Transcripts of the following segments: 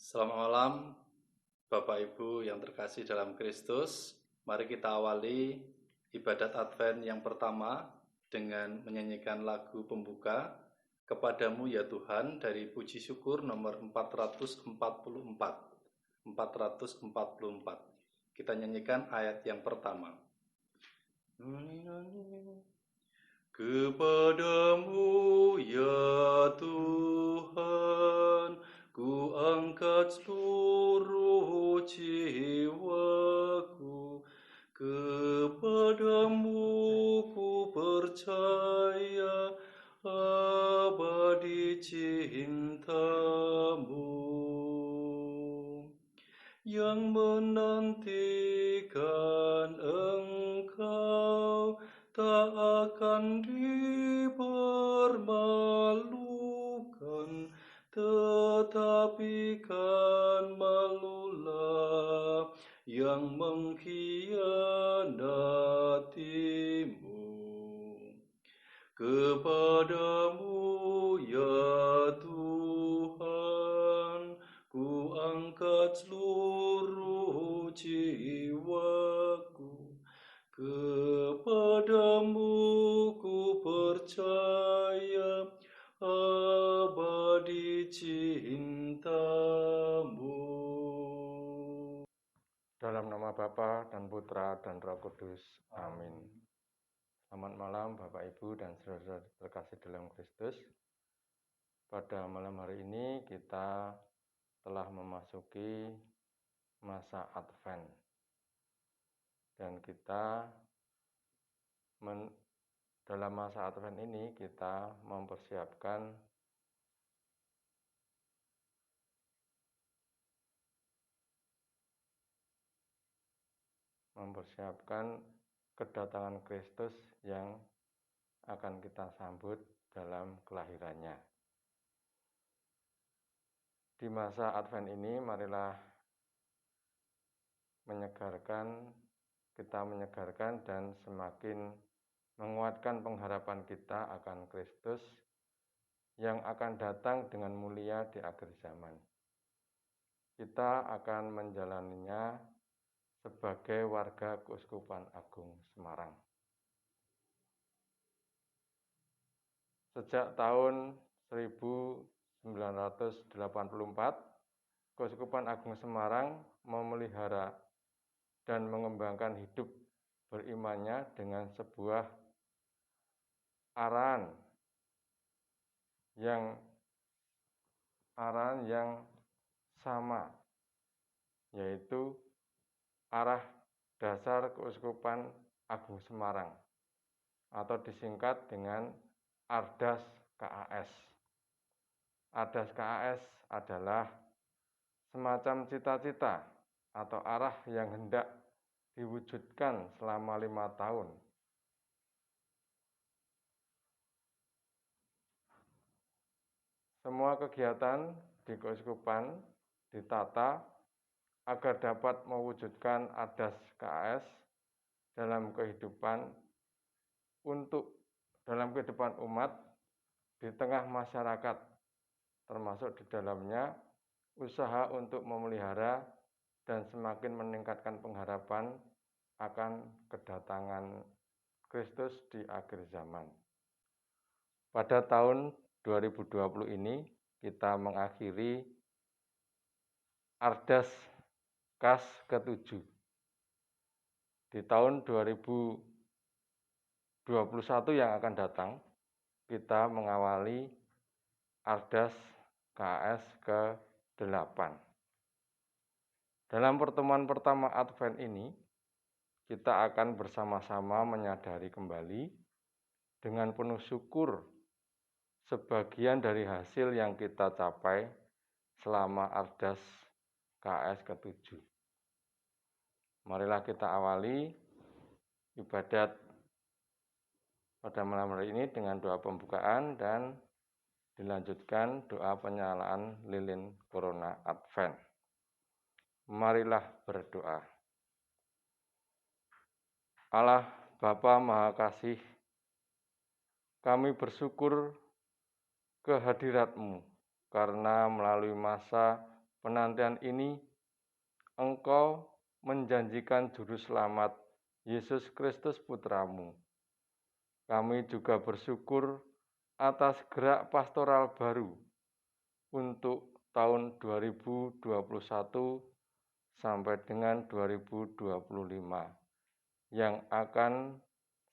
Selamat malam, Bapak Ibu yang terkasih dalam Kristus. Mari kita awali ibadat Advent yang pertama dengan menyanyikan lagu pembuka Kepadamu ya Tuhan dari Puji Syukur nomor 444. 444. Kita nyanyikan ayat yang pertama. Kepadamu ya Tuhan, ku angkat seluruh jiwaku. Kepadamu ku percaya abadi cintamu yang menantikan Engkau tak akan dipermalukan, tetapi kan malulah yang mengkhianatimu. Kepadamu ya Tuhan, ku angkat seluruh jiwaku. Kepadamu ku percaya abadi cintamu. Dalam nama Bapa dan Putra dan Roh Kudus. Amin. Selamat malam Bapak Ibu dan saudara-saudara terkasih dalam Kristus. Pada malam hari ini kita telah memasuki masa Advent. Dan kita dalam masa Advent ini kita mempersiapkan kedatangan Kristus yang akan kita sambut dalam kelahirannya. Di masa Advent ini marilah kita menyegarkan dan semakin menguatkan pengharapan kita akan Kristus yang akan datang dengan mulia di akhir zaman. Kita akan menjalaninya sebagai warga Keuskupan Agung Semarang. Sejak tahun 1984, Keuskupan Agung Semarang memelihara dan mengembangkan hidup berimannya dengan sebuah arahan yang sama, yaitu arah dasar Keuskupan Agung Semarang atau disingkat dengan Ardas KAS. Ardas KAS adalah semacam cita-cita atau arah yang hendak diwujudkan selama 5 tahun. Semua kegiatan di Keuskupan ditata agar dapat mewujudkan Ardas KAS dalam kehidupan umat di tengah masyarakat, termasuk di dalamnya usaha untuk memelihara dan semakin meningkatkan pengharapan akan kedatangan Kristus di akhir zaman. Pada tahun 2020 ini kita mengakhiri Ardas KAS ke-7. Di tahun 2021 yang akan datang, kita mengawali Ardas KAS ke-8. Dalam pertemuan pertama Advent ini, kita akan bersama-sama menyadari kembali dengan penuh syukur sebagian dari hasil yang kita capai selama Ardas KAS ke-7. Marilah kita awali ibadat pada malam hari ini dengan doa pembukaan dan dilanjutkan doa penyalaan lilin Corona Advent. Marilah berdoa. Allah Bapa Maha Kasih, kami bersyukur kehadirat-Mu karena melalui masa penantian ini, Engkau menjanjikan Juru Selamat, Yesus Kristus Putra-Mu. Kami juga bersyukur atas gerak pastoral baru untuk tahun 2021 sampai dengan 2025 yang akan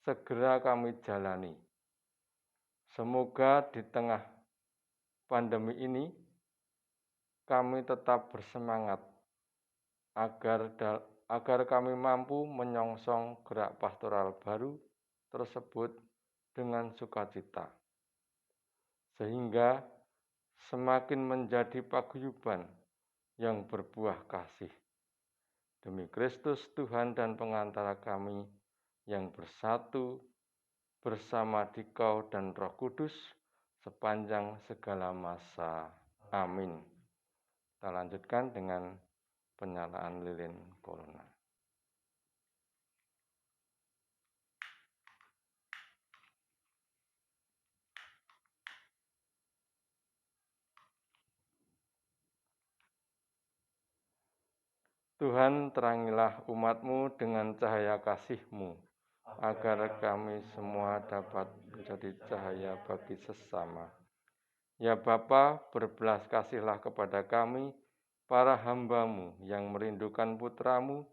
segera kami jalani. Semoga di tengah pandemi ini kami tetap bersemangat agar kami mampu menyongsong gerak pastoral baru tersebut dengan sukacita, sehingga semakin menjadi paguyuban yang berbuah kasih. Demi Kristus Tuhan dan pengantara kami yang bersatu bersama Dikau dan Roh Kudus sepanjang segala masa. Amin. Kita lanjutkan dengan penyalaan lilin corona. Tuhan, terangilah umat-Mu dengan cahaya kasih-Mu, agar kami semua dapat menjadi cahaya bagi sesama. Ya Bapa, berbelas kasihlah kepada kami, para hamba-Mu yang merindukan Putra-Mu,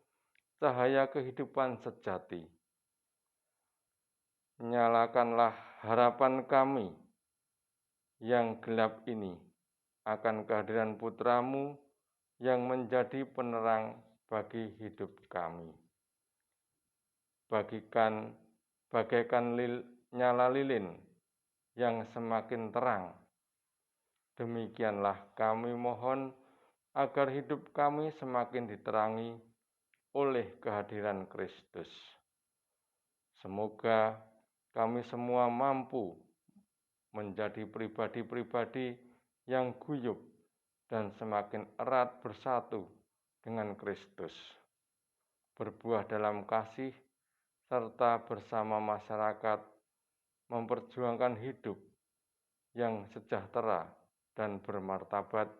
cahaya kehidupan sejati. Nyalakanlah harapan kami yang gelap ini akan kehadiran Putra-Mu yang menjadi penerang bagi hidup kami. Bagaikan nyala lilin yang semakin terang. Demikianlah kami mohon agar hidup kami semakin diterangi oleh kehadiran Kristus. Semoga kami semua mampu menjadi pribadi-pribadi yang guyup dan semakin erat bersatu dengan Kristus, berbuah dalam kasih, serta bersama masyarakat memperjuangkan hidup yang sejahtera dan bermartabat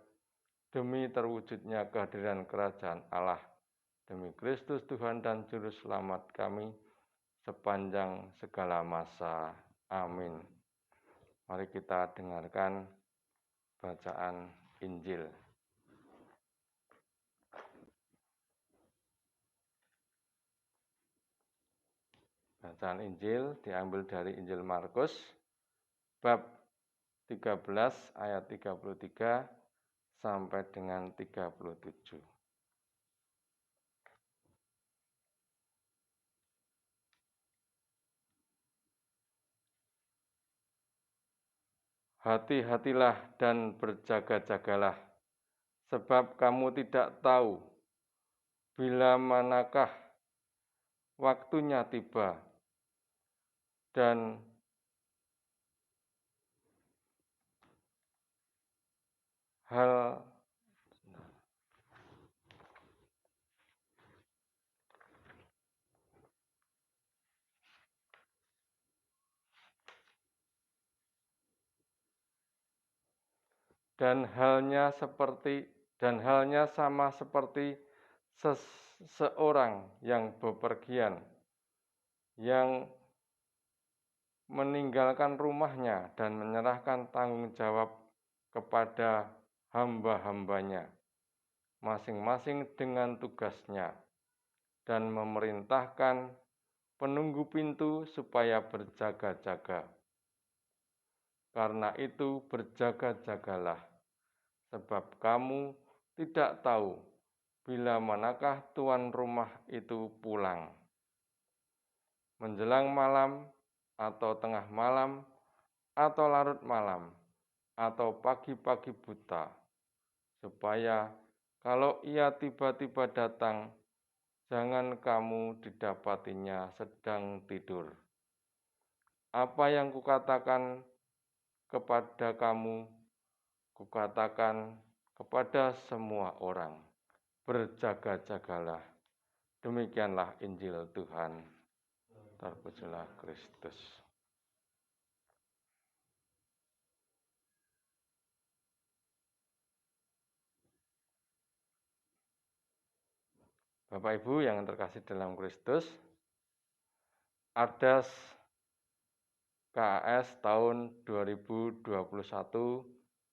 demi terwujudnya kehadiran kerajaan Allah, demi Kristus Tuhan dan Juru Selamat kami sepanjang segala masa. Amin. Mari kita dengarkan bacaan Injil. Bacaan Injil diambil dari Injil Markus, bab 13 ayat 33 sampai dengan 37. Hati-hatilah dan berjaga-jagalah, sebab kamu tidak tahu bila manakah waktunya tiba dan hal halnya sama seperti seseorang yang bepergian, yang meninggalkan rumahnya dan menyerahkan tanggung jawab kepada hamba-hambanya, masing-masing dengan tugasnya, dan memerintahkan penunggu pintu supaya berjaga-jaga. Karena itu berjaga-jagalah, sebab kamu tidak tahu bila manakah tuan rumah itu pulang. Menjelang malam, atau tengah malam, atau larut malam, atau pagi-pagi buta, supaya kalau ia tiba-tiba datang, jangan kamu didapatinya sedang tidur. Apa yang kukatakan kepada kamu, kukatakan kepada semua orang, berjaga-jagalah. Demikianlah Injil Tuhan. Terpujilah Kristus. Bapak Ibu yang terkasih dalam Kristus, ADAS KAS tahun 2021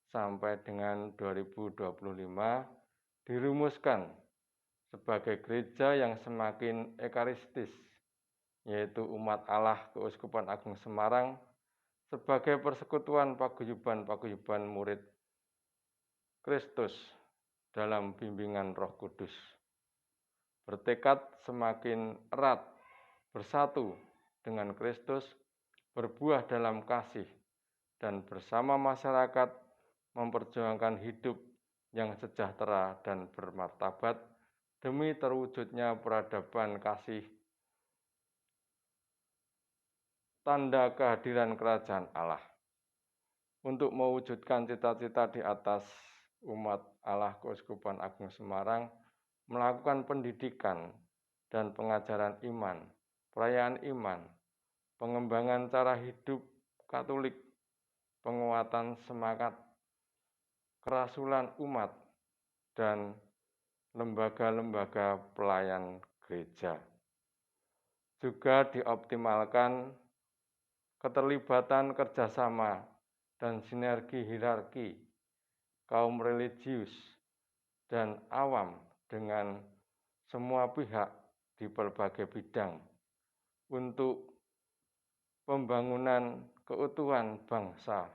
sampai dengan 2025 dirumuskan sebagai gereja yang semakin ekaristis, yaitu umat Allah Keuskupan Agung Semarang sebagai persekutuan paguyuban-paguyuban murid Kristus dalam bimbingan Roh Kudus, bertekad semakin erat bersatu dengan Kristus, berbuah dalam kasih, dan bersama masyarakat memperjuangkan hidup yang sejahtera dan bermartabat demi terwujudnya peradaban kasih, tanda kehadiran kerajaan Allah. Untuk mewujudkan cita-cita di atas, umat Allah Keuskupan Agung Semarang melakukan pendidikan dan pengajaran iman, perayaan iman, pengembangan cara hidup Katolik, penguatan semangat kerasulan umat, dan lembaga-lembaga pelayan gereja. Juga dioptimalkan keterlibatan kerjasama dan sinergi hierarki kaum religius dan awam dengan semua pihak di berbagai bidang untuk pembangunan keutuhan bangsa,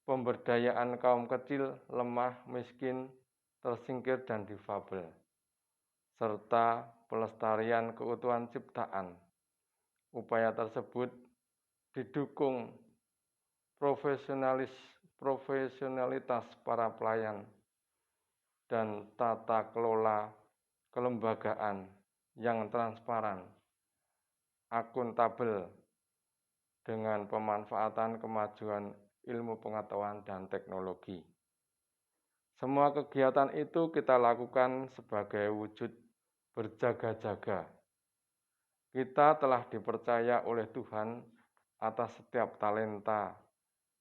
pemberdayaan kaum kecil, lemah, miskin, tersingkir, dan difabel, serta pelestarian keutuhan ciptaan. Upaya tersebut didukung profesionalitas para pelayan dan tata kelola kelembagaan yang transparan, akuntabel, dengan pemanfaatan kemajuan ilmu pengetahuan dan teknologi. Semua kegiatan itu kita lakukan sebagai wujud berjaga-jaga. Kita telah dipercaya oleh Tuhan atas setiap talenta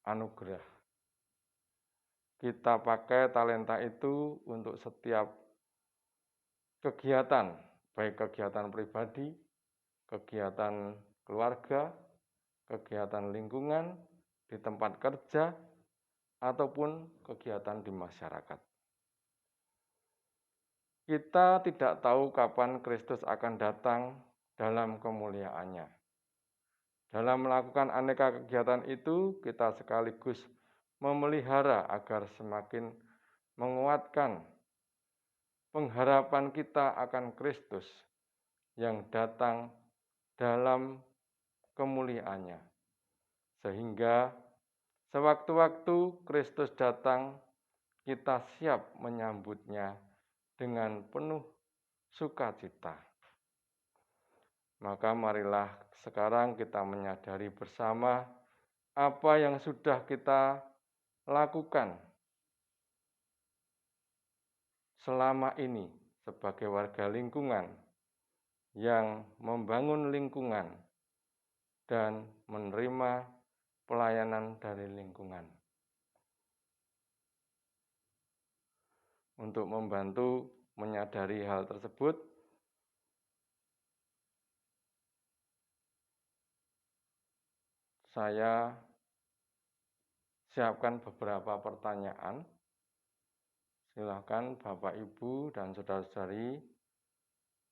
anugerah. Kita pakai talenta itu untuk setiap kegiatan, baik kegiatan pribadi, kegiatan keluarga, kegiatan lingkungan, di tempat kerja, ataupun kegiatan di masyarakat. Kita tidak tahu kapan Kristus akan datang dalam kemuliaannya. Dalam melakukan aneka kegiatan itu, kita sekaligus memelihara agar semakin menguatkan pengharapan kita akan Kristus yang datang dalam kemuliaannya. Sehingga sewaktu-waktu Kristus datang, kita siap menyambutnya dengan penuh sukacita. Maka marilah sekarang kita menyadari bersama apa yang sudah kita lakukan selama ini sebagai warga lingkungan yang membangun lingkungan dan menerima pelayanan dari lingkungan. Untuk membantu menyadari hal tersebut, saya siapkan beberapa pertanyaan. Silakan Bapak, Ibu, dan saudara-saudari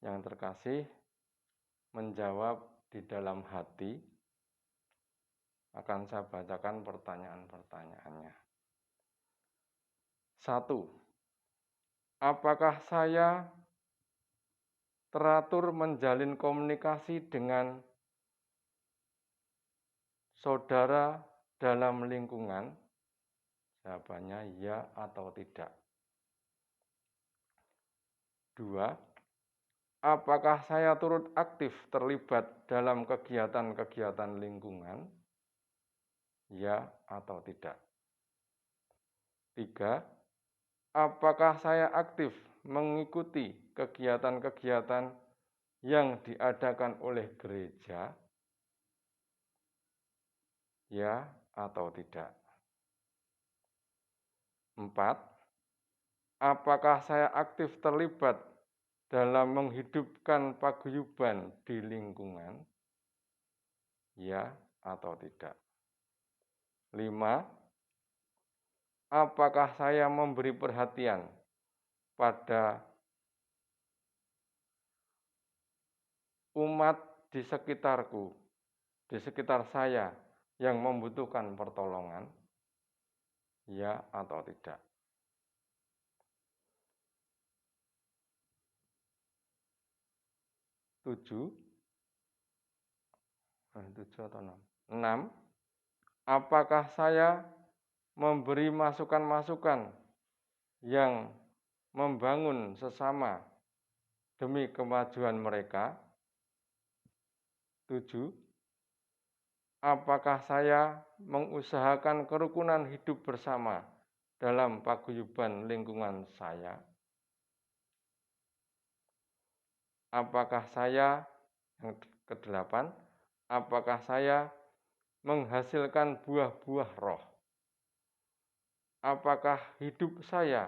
yang terkasih menjawab di dalam hati. Akan saya bacakan pertanyaan-pertanyaannya. 1. Apakah saya teratur menjalin komunikasi dengan saudara dalam lingkungan? Jawabannya ya atau tidak. 2. Apakah saya turut aktif terlibat dalam kegiatan-kegiatan lingkungan? Ya atau tidak. 3. Apakah saya aktif mengikuti kegiatan-kegiatan yang diadakan oleh gereja? Ya atau tidak. 4. Apakah saya aktif terlibat dalam menghidupkan paguyuban di lingkungan? Ya atau tidak? 5. Apakah saya memberi perhatian pada umat di sekitarku, di sekitar saya yang membutuhkan pertolongan? Ya atau tidak? 7 atau 6? 6. Apakah saya memberi masukan-masukan yang membangun sesama demi kemajuan mereka? 7. Apakah saya mengusahakan kerukunan hidup bersama dalam paguyuban lingkungan saya? Apakah saya, yang ke-8, apakah saya menghasilkan buah-buah roh? Apakah hidup saya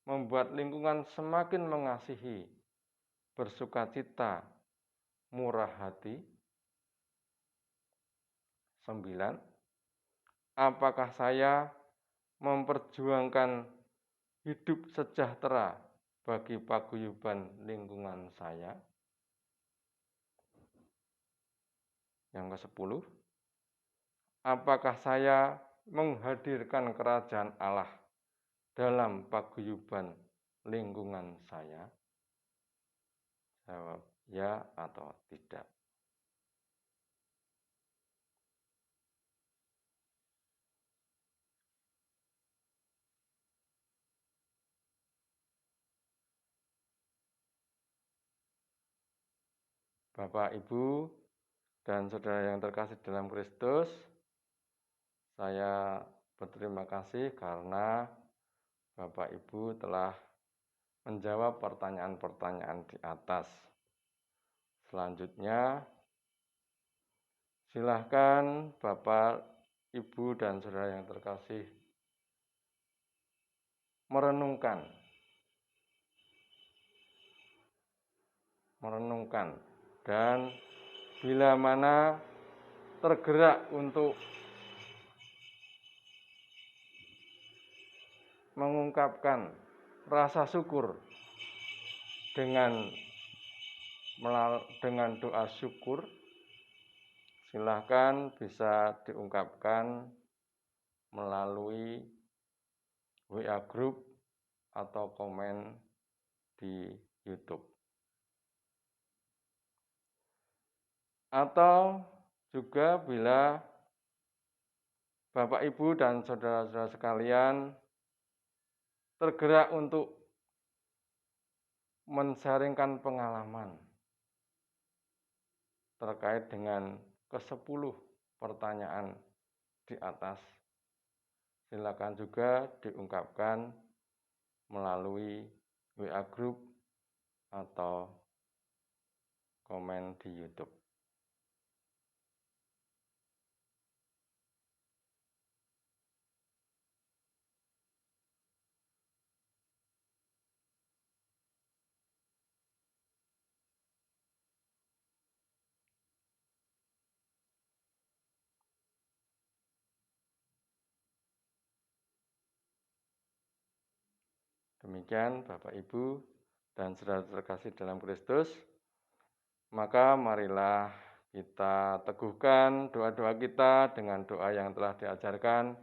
membuat lingkungan semakin mengasihi, bersukacita, murah hati? 9. Apakah saya memperjuangkan hidup sejahtera bagi paguyuban lingkungan saya? Yang ke-10, apakah saya menghadirkan kerajaan Allah dalam paguyuban lingkungan saya? Jawab ya atau tidak. Bapak, Ibu, dan saudara yang terkasih dalam Kristus, saya berterima kasih karena Bapak Ibu telah menjawab pertanyaan-pertanyaan di atas. Selanjutnya, silahkan Bapak, Ibu, dan saudara yang terkasih merenungkan dan bila mana tergerak untuk mengungkapkan rasa syukur dengan doa syukur, silahkan bisa diungkapkan melalui WA Group atau komen di YouTube. Atau juga bila Bapak, Ibu, dan saudara-saudara sekalian tergerak untuk men-sharingkan pengalaman terkait dengan ke-10 pertanyaan di atas, silakan juga diungkapkan melalui WA Group atau komen di YouTube. Demikian Bapak, Ibu, dan saudara terkasih dalam Kristus, maka marilah kita teguhkan doa-doa kita dengan doa yang telah diajarkan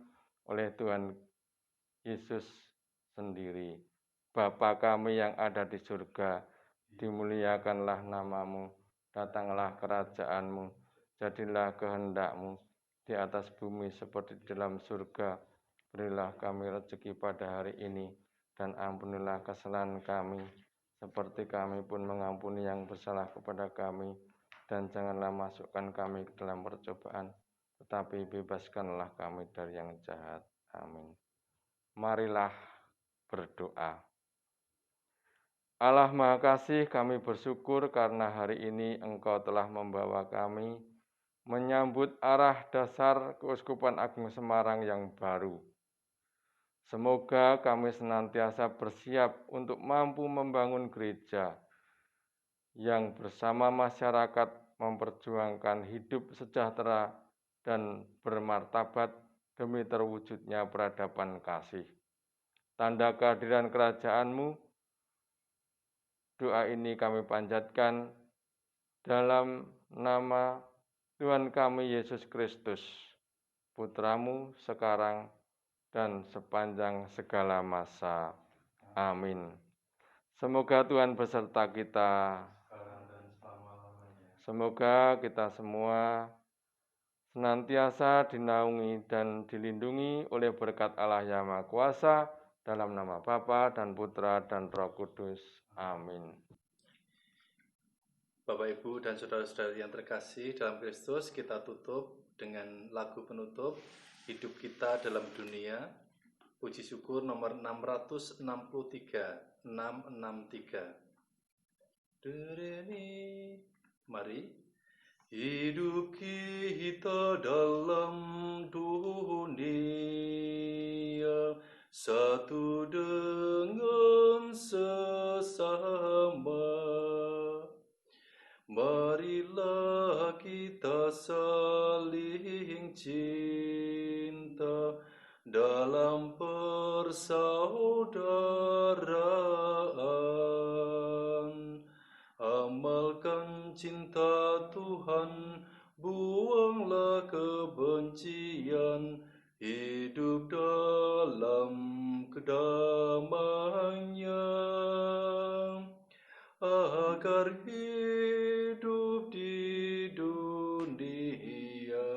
oleh Tuhan Yesus sendiri. Bapa kami yang ada di surga, dimuliakanlah namamu, datanglah kerajaanmu, jadilah kehendak-mu di atas bumi seperti di dalam surga. Berilah kami rezeki pada hari ini, dan ampunilah kesalahan kami, seperti kami pun mengampuni yang bersalah kepada kami. Dan janganlah masukkan kami ke dalam percobaan, tetapi bebaskanlah kami dari yang jahat. Amin. Marilah berdoa. Allah Maha Kasih, kami bersyukur karena hari ini Engkau telah membawa kami menyambut arah dasar Keuskupan Agung Semarang yang baru. Semoga kami senantiasa bersiap untuk mampu membangun gereja yang bersama masyarakat memperjuangkan hidup sejahtera dan bermartabat demi terwujudnya peradaban kasih. Tanda kehadiran kerajaan-Mu, doa ini kami panjatkan dalam nama Tuhan kami Yesus Kristus, Putra-Mu sekarang dan sepanjang segala masa. Amin. Semoga Tuhan beserta kita. Semoga kita semua senantiasa dinaungi dan dilindungi oleh berkat Allah Yang Maha Kuasa, dalam nama Bapa dan Putra dan Roh Kudus. Amin. Bapak, Ibu, dan saudara-saudari yang terkasih dalam Kristus, kita tutup dengan lagu penutup Hidup Kita Dalam Dunia, puji syukur nomor 663. Mari. Hidup kita dalam dunia, satu dengan sesama. Marilah kita saling cinta dalam persaudaraan. Amalkan cinta Tuhan, buanglah kebencian, hidup dalam kedamaian, agar hidup di dunia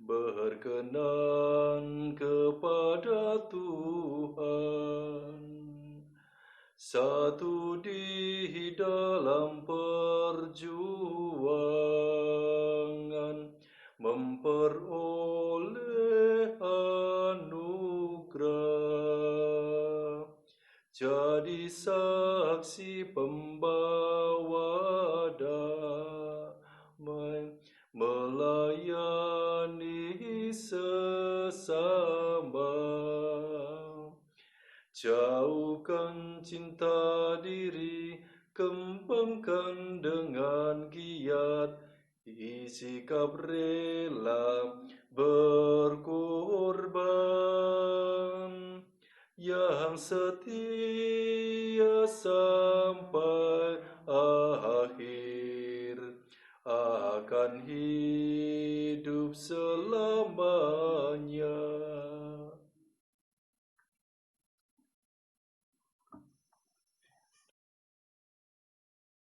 berkenan kepada Tuhan. Satu di dalam perjuangan, memperoleh anugerah, jadi saksi pembawa damai, melayani sesama. Jauhkan cinta diri, kembangkan dengan giat, sikap rela berkorban, yang setia